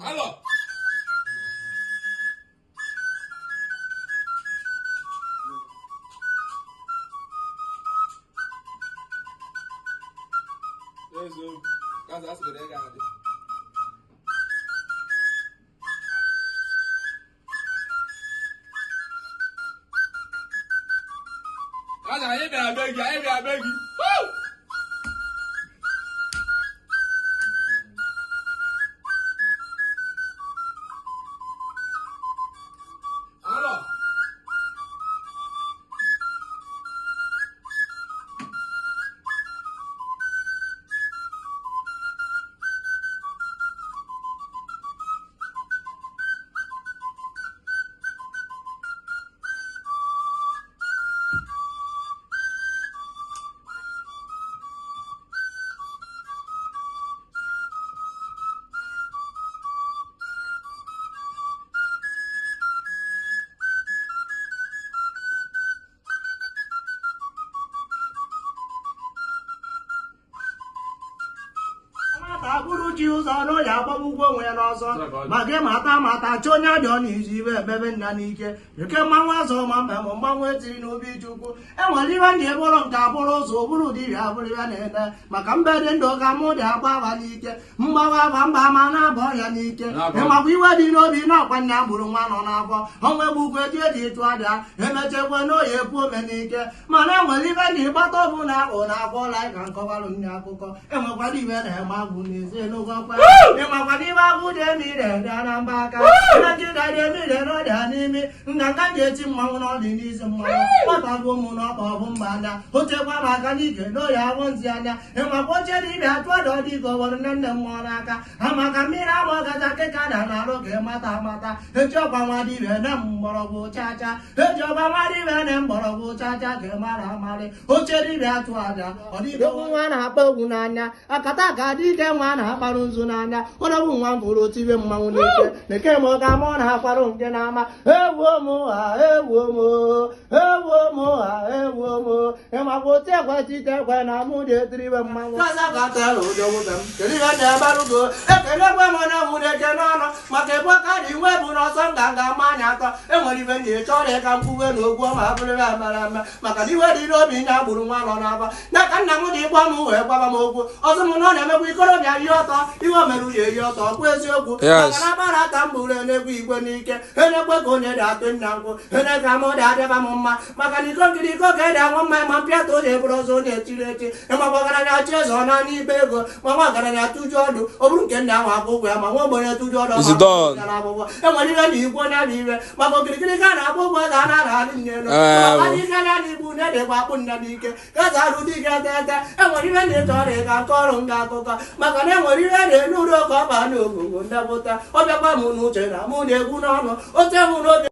Hello. That's good. I got it. I beg you. Woo! Hello. Aburu ji ụzọ no ya agbagbugo onwe ya n'ọsọ ma gị mata chọnya dị n'izu ibe ebebe nna n'ike nke mmanwụ Ezeomambem mmanwụ etiri n'obi Chukwu enwere ihe ndị ebụrụ nke abụrụ ụzọ ụbụrụ dịrị abụrụ ya na-ede maka mbe dị ndụ ka mụ dị agba aba n'ike mgbawa aba mba ma na-aba ya n'ike ịmakwa iwe dị n'obi n'ọkwa nna gburu nwa nọ n'afọ onwe gbugwu eji eji ịtụ adịa emechekwa n'oyi ekwu ome n'ike mana enwere ibe ndị ịgbata ọbụ na akpụ na akwa ọla ka nkọwarụ nne akụkọ enwekwara ibe na-eme agwụ ịmakwado ibe agwụ dị emire dị na mba aka nkịta dị emire n'ọdịa n'imi nganga ji eti mmanwụ n'ọdị n'isi mmanwụ kpọtago ụmụ n'ọkpa ọbụ mba anya ochekwa m aka n'ike n'oyi agwụ ntị anya ịmakwa oche dị ibe atụ ọdọ dị ka owere nne nne mmụọ n'aka amaka mmiri ama ọgaza kịka na na-arụ ka ịmata amata eji ọgba nwa dị ibe na mgbọrọgwụ chacha eji ọgba nwa dị ibe na mgbọrọgwụ chacha ka ị mara amarị oche dịbịa atụ aja ọ dịbe nwa na-akpa egwu n'anya akata ka dị ike nwa na-akparụ nzu n'anya ọnọbụ nwa mfụrụ tibe mmanwụ n'ike na-eke m ọ ga-ama ọ na-akparụ nke n'ama ewuo m ha ewuo m ha ewuo m ịmakwa otu ekwetị ite ekwe na mụ dị etiribe mmanwụ ekelekwe m na nwụrụ eke n'ọnụ maka ebe ọka dị nwe bụ n'ọsọ nganga ma anya atọ enwere ibe ndị chọrọ ịka mkpughe na ogwu ọma abụrịrị amara eme maka na iwe dị n'obi nya gburu nwa nọ n'aba n'aka nna m dị ịgba m wee gwaba m okwu ọzọ m na ọ na-emekwa ikorobịa yi ọtọ iwe mere uye yi ọtọ ọkwa eziokwu maka na agbara ata m bụrụ enegwu igwe n'ike enekwe ka onye dị atụ nna nkwụ eneka m dị adịba m mma maka na iko nkiri iko ka ede anwụ mma ma mpịata onye bụrụ ọzọ onye etiri eti ịmakwa ọgaranya chi eze ọ na ibe ego ma nwa ọgaranya tụju ọdụ ọ bụrụ nke nna ahụ akwụ ụgwọ ya ma nwa ogbenye tụju ọdụ akwụkwọ enwere ihe na igwe onye bụ iwe maka okirikiri ka na-akpụ ụgwọ ga a na-ara adị nne elu maka ike na igbu na-edekwa akpụ nna n'ike gaza arụ dị ga ete enwere ihe na-eche ọrịa ka nke ọrụ nga akụkọ maka na enwere ihe na-enu uro ka ọ baa n'ogogo ndapụta ọ bịakwa m n'uche na mụ na-egwu n'ọnụ oche m n'oge